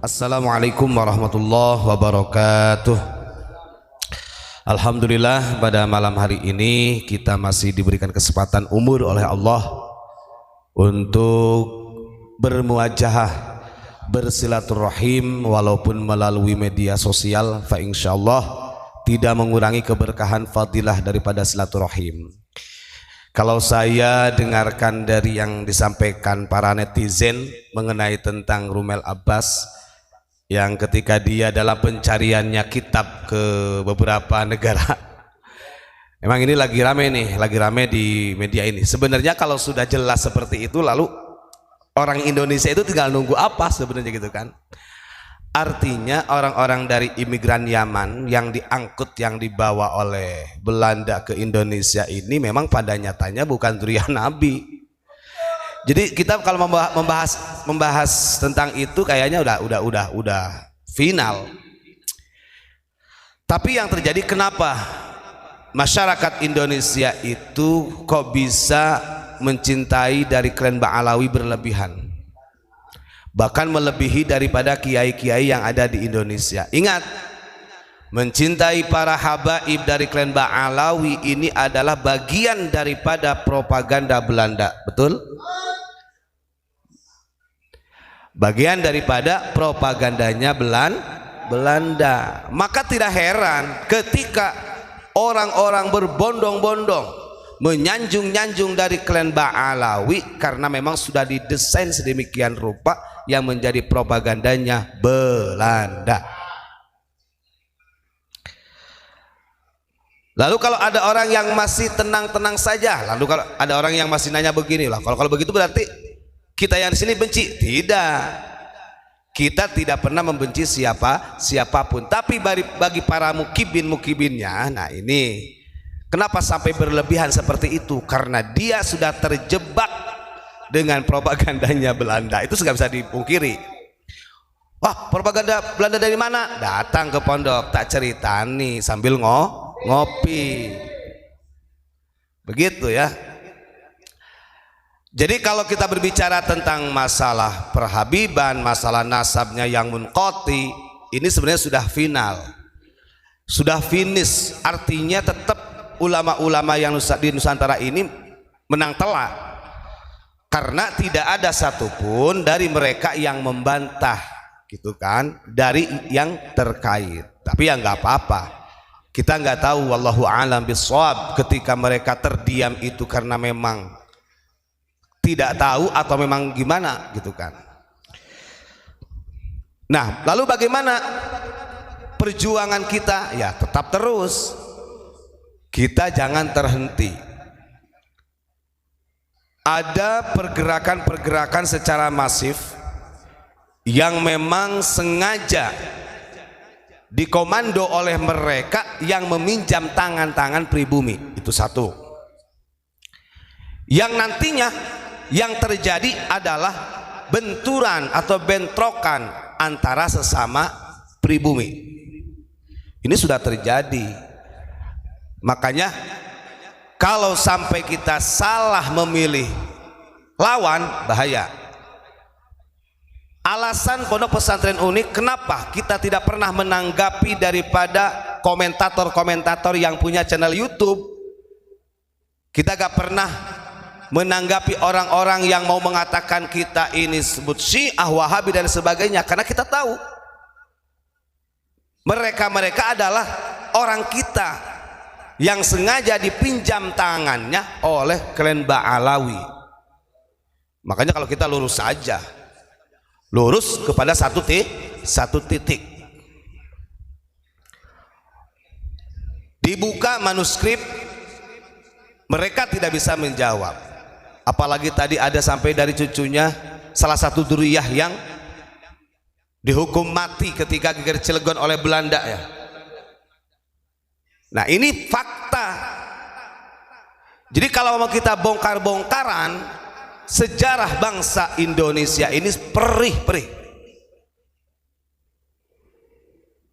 Assalamualaikum warahmatullahi wabarakatuh. Alhamdulillah, pada malam hari ini kita masih diberikan kesempatan umur oleh Allah untuk bermuajahah, bersilaturahim walaupun melalui media sosial. Fa insyaallah tidak mengurangi keberkahan fadilah daripada silaturahim. Kalau saya dengarkan dari yang disampaikan para netizen mengenai tentang Rumel Abbas, yang ketika dia dalam pencariannya kitab ke beberapa negara, emang ini lagi rame nih, lagi rame di media ini. Sebenarnya kalau sudah jelas seperti itu, lalu orang Indonesia itu tinggal nunggu apa sebenarnya gitu kan. Artinya orang-orang dari imigran Yaman yang diangkut, yang dibawa oleh Belanda ke Indonesia ini memang pada nyatanya bukan zuriyah Nabi. Jadi kita kalau membahas tentang itu kayaknya udah final. Tapi yang terjadi, kenapa masyarakat Indonesia itu kok bisa mencintai dari klan Ba'alawi berlebihan, bahkan melebihi daripada kiai-kiai yang ada di Indonesia. Ingat, mencintai para habaib dari klan Ba'alawi ini adalah bagian daripada propaganda Belanda, betul? Bagian daripada propagandanya Belanda. Maka tidak heran ketika orang-orang berbondong-bondong menyanjung-nyanjung dari klan Ba'alawi, karena memang sudah didesain sedemikian rupa yang menjadi propagandanya Belanda. Lalu kalau ada orang yang masih tenang-tenang saja, lalu kalau ada orang yang masih nanya begini lah, kalau begitu berarti kita yang di sini benci? Tidak, kita tidak pernah membenci siapapun. Tapi bagi para mukibinnya, nah ini kenapa sampai berlebihan seperti itu? Karena dia sudah terjebak dengan propagandanya Belanda. Itu nggak bisa dipungkiri. Wah, propaganda Belanda dari mana? Datang ke pondok, tak cerita nih sambil ngopi. Begitu ya. Jadi kalau kita berbicara tentang masalah perhabiban, masalah nasabnya yang munqati, ini sebenarnya sudah final, sudah finish. Artinya tetap ulama-ulama yang di Nusantara ini menang telak, karena tidak ada satupun dari mereka yang membantah, gitu kan, dari yang terkait. Tapi ya nggak apa-apa, kita nggak tahu, wallahu a'lam bishawab, ketika mereka terdiam itu karena memang tidak tahu atau memang gimana, gitu kan. Nah, lalu bagaimana perjuangan kita? Ya tetap terus, kita jangan terhenti. Ada pergerakan-pergerakan secara masif yang memang sengaja dikomando oleh mereka yang meminjam tangan-tangan pribumi. Itu satu. Yang nantinya yang terjadi adalah benturan atau bentrokan antara sesama pribumi. Ini sudah terjadi. Makanya kalau sampai kita salah memilih lawan, bahaya. Alasan Pondok Pesantren Unik kenapa kita tidak pernah menanggapi daripada komentator-komentator yang punya channel YouTube. Kita gak pernah menanggapi orang-orang yang mau mengatakan kita ini sebut Syiah, Wahabi dan sebagainya, karena kita tahu mereka adalah orang kita yang sengaja dipinjam tangannya oleh klan Ba'alawi. Makanya kalau kita lurus saja, lurus kepada satu titik, dibuka manuskrip, mereka tidak bisa menjawab. Apalagi tadi ada sampai dari cucunya salah satu dzurriyyah yang dihukum mati ketika geger Cilegon oleh Belanda ya. Nah, ini fakta. Jadi kalau mau kita bongkar-bongkaran sejarah bangsa Indonesia ini perih-perih.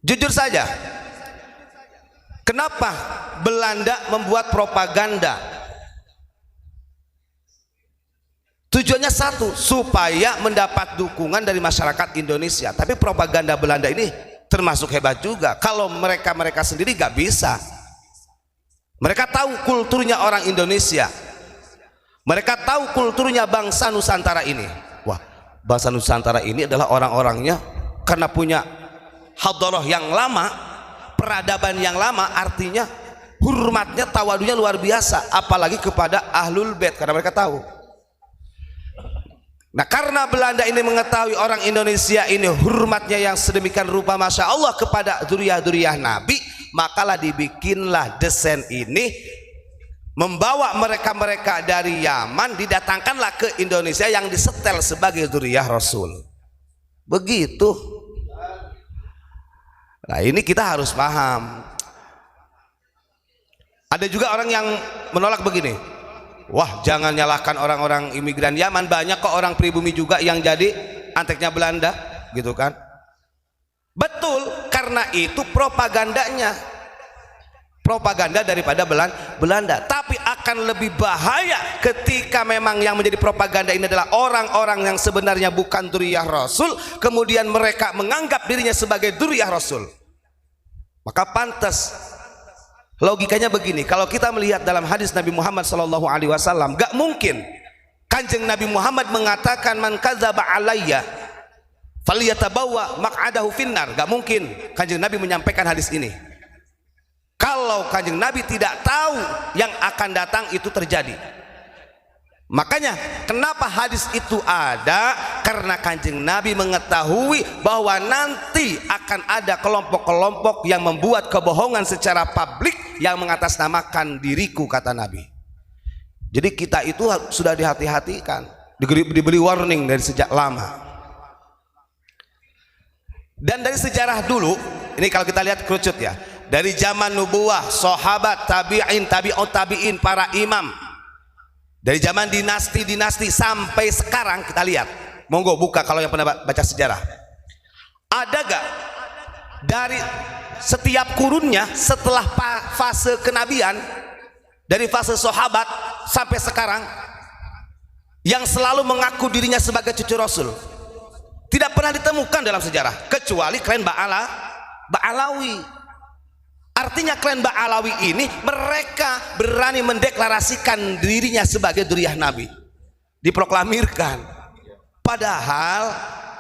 Jujur saja, kenapa Belanda membuat propaganda Tujuannya satu, supaya mendapat dukungan dari masyarakat Indonesia. Tapi propaganda Belanda ini termasuk hebat juga. Kalau mereka sendiri gak bisa. Mereka tahu kulturnya orang Indonesia. Mereka tahu kulturnya bangsa Nusantara ini. Wah, bangsa Nusantara ini adalah orang-orangnya karena punya hadharah yang lama, peradaban yang lama, artinya hormatnya, tawadunya luar biasa, apalagi kepada Ahlul Bait, karena mereka tahu. Nah, karena Belanda ini mengetahui orang Indonesia ini hormatnya yang sedemikian rupa, Masya Allah, kepada dzurriyyah Nabi, makalah dibikinlah desain ini, membawa mereka-mereka dari Yaman, didatangkanlah ke Indonesia yang disetel sebagai dzurriyyah Rasul. Begitu. Nah, ini kita harus paham. Ada juga orang yang menolak begini, wah, jangan nyalahkan orang-orang imigran Yaman, banyak kok orang pribumi juga yang jadi anteknya Belanda, gitu kan. Betul, karena itu propagandanya, propaganda daripada Belanda. Tapi akan lebih bahaya ketika memang yang menjadi propaganda ini adalah orang-orang yang sebenarnya bukan dzurriyyah Rasul, kemudian mereka menganggap dirinya sebagai dzurriyyah Rasul. Maka pantas, logikanya begini, kalau kita melihat dalam hadis Nabi Muhammad SAW, gak mungkin Kanjeng Nabi Muhammad mengatakan man kadzaba alayya falyatabawwa maq'adahu finnar. Gak mungkin Kanjeng Nabi menyampaikan hadis ini kalau Kanjeng Nabi tidak tahu yang akan datang itu terjadi. Makanya kenapa hadis itu ada? Karena Kanjeng Nabi mengetahui bahwa nanti akan ada kelompok-kelompok yang membuat kebohongan secara publik yang mengatasnamakan diriku, kata Nabi. Jadi kita itu sudah dihati-hatikan, diberi warning dari sejak lama. Dan dari sejarah dulu, ini kalau kita lihat kerucut ya, dari zaman nubuwah, sahabat, tabi'in, tabi'ut tabi'in, para imam, dari zaman dinasti-dinasti sampai sekarang, kita lihat, monggo buka kalau yang pernah baca sejarah, ada gak dari setiap kurunnya setelah fase kenabian, dari fase sahabat sampai sekarang, yang selalu mengaku dirinya sebagai cucu Rasul? Tidak pernah ditemukan dalam sejarah, kecuali klan Ba'alawi. Artinya klan Ba'alawi ini mereka berani mendeklarasikan dirinya sebagai dzurriyyah Nabi, diproklamirkan. Padahal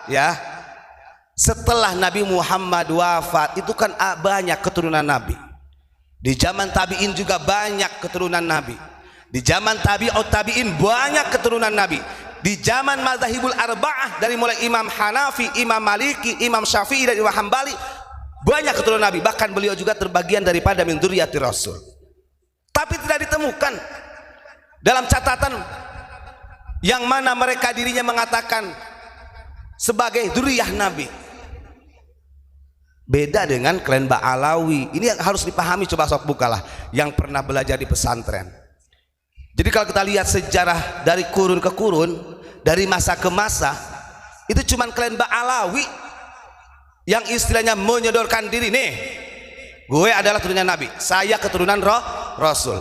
ya, setelah Nabi Muhammad wafat itu kan banyak keturunan Nabi. Di zaman tabi'in juga banyak keturunan Nabi. Di zaman tabi'ut tabi'in banyak keturunan Nabi. Di zaman mazhabul arba'ah, dari mulai Imam Hanafi, Imam Maliki, Imam Syafi'i dan Imam Hambali, banyak keturunan Nabi. Bahkan beliau juga terbagian daripada min dzurriyyati Rasul. Tapi tidak ditemukan dalam catatan yang mana mereka dirinya mengatakan sebagai dzurriyyah Nabi. Beda dengan klan Ba'alawi. Ini yang harus dipahami, coba sok bukalah yang pernah belajar di pesantren. Jadi kalau kita lihat sejarah dari kurun ke kurun, dari masa ke masa, itu cuman klan Ba'alawi yang istilahnya menyodorkan diri, nih, gue adalah keturunan Nabi, saya keturunan Rasul.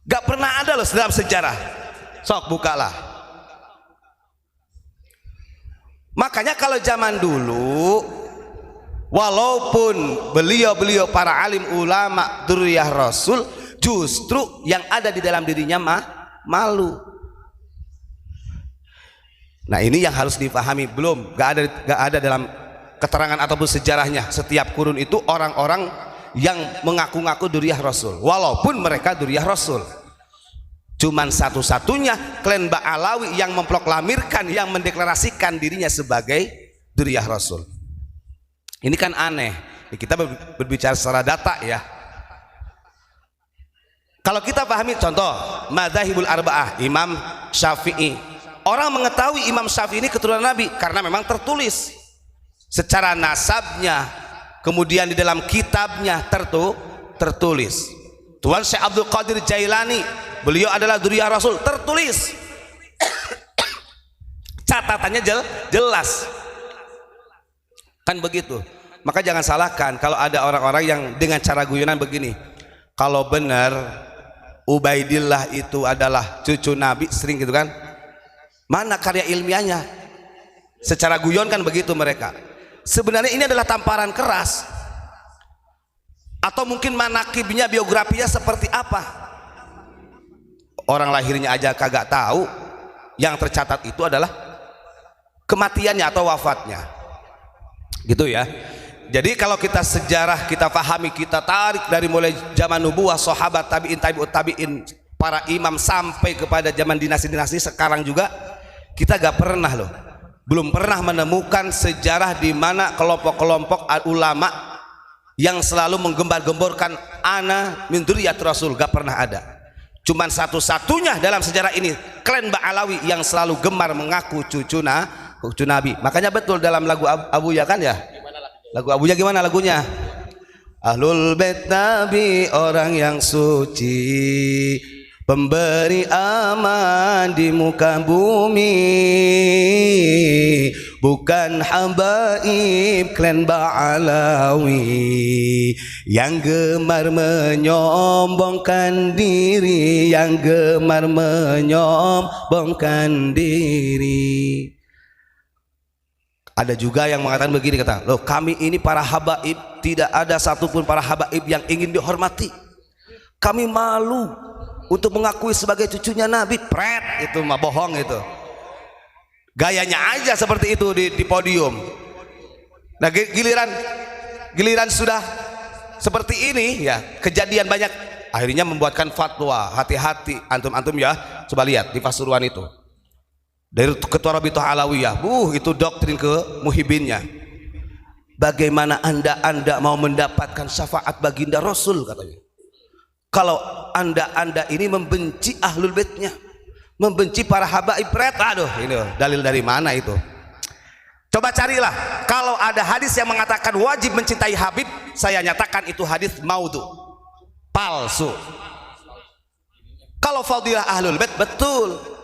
Gak pernah ada loh dalam sejarah. Sok bukalah. Makanya kalau zaman dulu, walaupun beliau-beliau para alim ulama dzurriyyah Rasul, justru yang ada di dalam dirinya malu. Nah, ini yang harus dipahami. Belum, gak ada dalam keterangan ataupun sejarahnya setiap kurun itu orang-orang yang mengaku-ngaku dzurriyyah Rasul, walaupun mereka dzurriyyah Rasul. Cuman satu-satunya klan Ba'alawi yang memproklamirkan, yang mendeklarasikan dirinya sebagai dzurriyyah Rasul. Ini kan aneh. Kita berbicara secara data ya. Kalau kita pahami, contoh madzhabul arba'ah, Imam Syafi'i, orang mengetahui Imam Syafi'i ini keturunan Nabi karena memang tertulis secara nasabnya, kemudian di dalam kitabnya tertulis. Tuan Syekh Abdul Qadir Jailani, beliau adalah dzurriyyah Rasul, tertulis. Catatannya jelas. Kan begitu. Maka jangan salahkan kalau ada orang-orang yang dengan cara guyonan begini, kalau benar Ubaidillah itu adalah cucu Nabi, sering gitu kan, Mana karya ilmiahnya? Secara guyon kan begitu mereka. Sebenarnya ini adalah tamparan keras. Atau mungkin manakibnya, biografinya seperti apa? Orang lahirnya aja kagak tahu. Yang tercatat itu adalah kematiannya atau wafatnya. Gitu ya. Jadi kalau kita sejarah kita pahami, kita tarik dari mulai zaman nubuah, sahabat, tabi'in, tabi'ut tabi'in, para imam sampai kepada zaman dinasti-dinasti sekarang juga, kita gak pernah loh, belum pernah menemukan sejarah di mana kelompok-kelompok ulama yang selalu menggembar-gemborkan ana min dzurriyyat Rasul, gak pernah ada. Cuman satu-satunya dalam sejarah ini klan Ba'alawi yang selalu gemar mengaku cucu Nabi. Makanya betul dalam lagu Abuya kan ya, lagu Abuya gimana lagunya? Ahlul Bait Nabi orang yang suci, pemberi aman di muka bumi, bukan habaib klan Ba'alawi yang gemar menyombongkan diri, yang gemar menyombongkan diri. Ada juga yang mengatakan begini, kata, loh kami ini para habaib, tidak ada satupun para habaib yang ingin dihormati, kami malu untuk mengakui sebagai cucunya Nabi. Pret, itu mah bohong itu. Gayanya aja seperti itu di podium. Nah giliran sudah seperti ini ya, kejadian banyak, akhirnya membuatkan fatwa. Hati-hati antum ya, coba lihat di Pasuruan itu dari Ketua Rabithah Alawiyah, itu doktrin ke muhibinnya. Bagaimana anda mau mendapatkan syafaat baginda Rasul, katanya, kalau anda ini membenci ahlul baitnya, membenci para habaib. Aduh, ini dalil dari mana itu? Coba carilah. Kalau ada hadis yang mengatakan wajib mencintai Habib, saya nyatakan itu hadis maudhu, palsu. Kalau fadilah ahlul bait betul.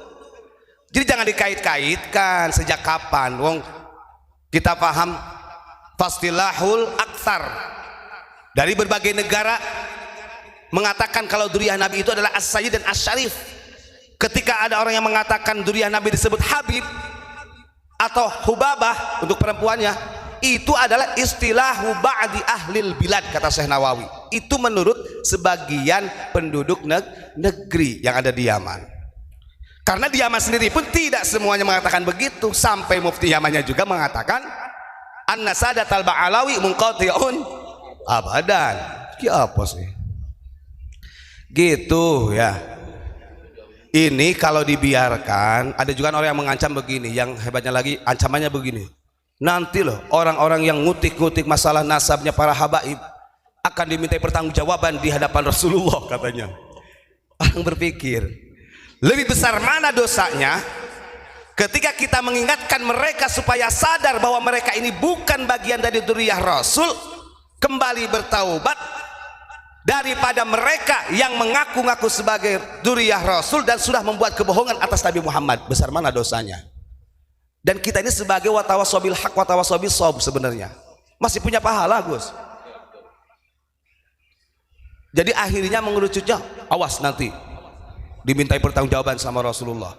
Jadi jangan dikait-kaitkan. Sejak kapan wong kita paham fastilahul aktsar dari berbagai negara mengatakan kalau dzurriyyah Nabi itu adalah as-sayyid dan as-syarif. Ketika ada orang yang mengatakan dzurriyyah Nabi disebut Habib atau Hubabah untuk perempuannya, itu adalah istilahu ba'di ahlil bilad, kata Syekh Nawawi. Itu menurut sebagian penduduk negeri yang ada di Yaman. Karena di Yaman sendiri pun tidak semuanya mengatakan begitu. Sampai mufti Yamannya juga mengatakan anna sadatal Ba'alawi munqati'un abadan. Apa sih? Gitu ya. Ini kalau dibiarkan, ada juga orang yang mengancam begini, yang hebatnya lagi ancamannya begini, nanti loh orang-orang yang ngutik-ngutik masalah nasabnya para habaib akan dimintai pertanggungjawaban di hadapan Rasulullah, katanya. Orang berpikir lebih besar mana dosanya ketika kita mengingatkan mereka supaya sadar bahwa mereka ini bukan bagian dari dzurriyyah Rasul, kembali bertaubat, daripada mereka yang mengaku-ngaku sebagai dzurriyyah Rasul dan sudah membuat kebohongan atas Nabi Muhammad. Besar mana dosanya? Dan kita ini sebagai watawasobil haq watawasobil sob sebenarnya masih punya pahala, Gus. Jadi akhirnya mengerucutnya, awas nanti dimintai pertanggungjawaban sama Rasulullah.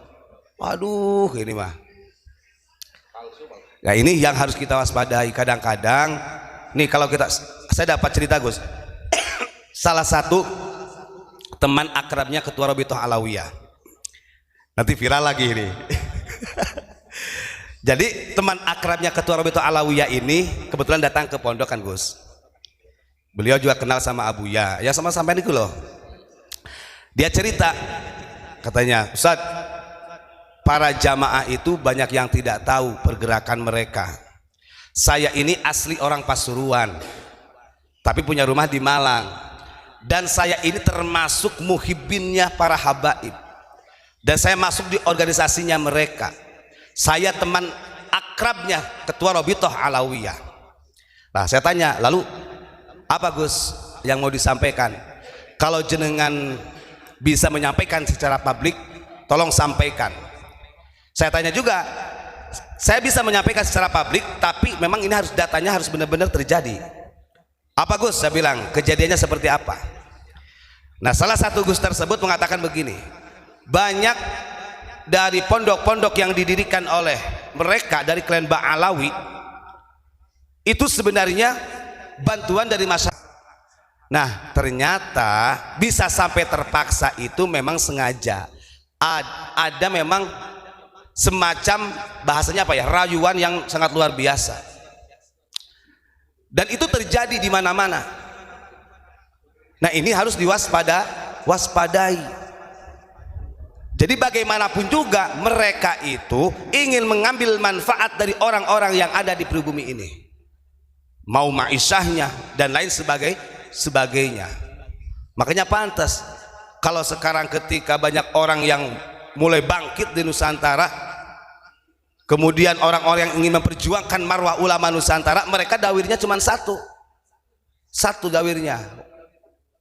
Aduh, ini mah. Nah ini yang harus kita waspadai. Kadang-kadang nih kalau saya dapat cerita, Gus, salah satu teman akrabnya Ketua Rabithah Alawiyah, nanti viral lagi ini. Jadi teman akrabnya Ketua Rabithah Alawiyah ini kebetulan datang ke pondok kan, Gus. Beliau juga kenal sama Abuya, ya sama sampean itu loh. Dia cerita, katanya, Ustaz, para jamaah itu banyak yang tidak tahu pergerakan mereka. Saya ini asli orang Pasuruan, tapi punya rumah di Malang. Dan saya ini termasuk muhibbinnya para habaib. Dan saya masuk di organisasinya mereka. Saya teman akrabnya Ketua Rabithah Alawiyah. Nah saya tanya, lalu apa Gus yang mau disampaikan? Kalau jenengan bisa menyampaikan secara publik, tolong sampaikan. Saya tanya juga, saya bisa menyampaikan secara publik, tapi memang ini harus datanya harus benar-benar terjadi. Apa Gus? Saya bilang, kejadiannya seperti apa? Nah salah satu Gus tersebut mengatakan begini, banyak dari pondok-pondok yang didirikan oleh mereka dari klan Ba'alawi itu sebenarnya bantuan dari masyarakat. Nah, ternyata bisa sampai terpaksa itu memang sengaja. Ada memang semacam bahasanya apa ya, rayuan yang sangat luar biasa. Dan itu terjadi di mana-mana. Nah, ini harus waspadai. Jadi bagaimanapun juga mereka itu ingin mengambil manfaat dari orang-orang yang ada di pribumi ini. Mau ma'isyahnya dan lain sebagainya. Makanya pantas kalau sekarang ketika banyak orang yang mulai bangkit di Nusantara, kemudian orang-orang yang ingin memperjuangkan marwah ulama Nusantara, mereka dawirnya cuma satu dawirnya.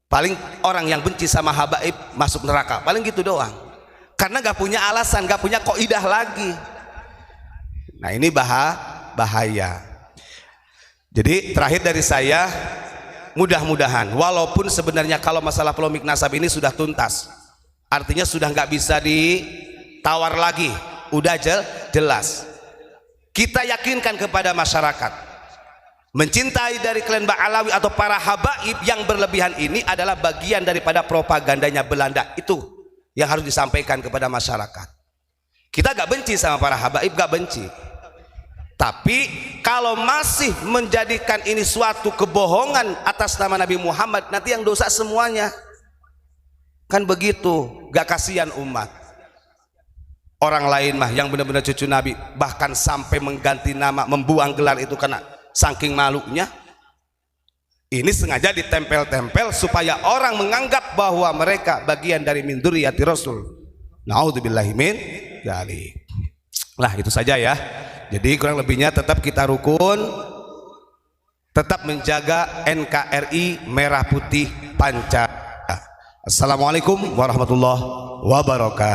Paling orang yang benci sama habaib masuk neraka, paling gitu doang, karena gak punya alasan, gak punya kaidah lagi. Nah, ini bahaya. Jadi terakhir dari saya, mudah-mudahan walaupun sebenarnya kalau masalah polemik nasab ini sudah tuntas, artinya sudah nggak bisa ditawar lagi, udah jelas. Kita yakinkan kepada masyarakat, mencintai dari klan Ba'alawi atau para habaib yang berlebihan ini adalah bagian daripada propagandanya Belanda. Itu yang harus disampaikan kepada masyarakat. Kita gak benci sama para habaib, gak benci. Tapi kalau masih menjadikan ini suatu kebohongan atas nama Nabi Muhammad, nanti yang dosa semuanya. Kan begitu, gak kasihan umat. Orang lain mah yang benar-benar cucu Nabi bahkan sampai mengganti nama, membuang gelar itu karena saking malunya. Ini sengaja ditempel-tempel supaya orang menganggap bahwa mereka bagian dari min dzurriyyati Rasul. Naudzubillahi min dzalik. Lah, itu saja ya. Jadi kurang lebihnya tetap kita rukun, tetap menjaga NKRI merah putih Pancasila. Assalamualaikum warahmatullahi wabarakatuh.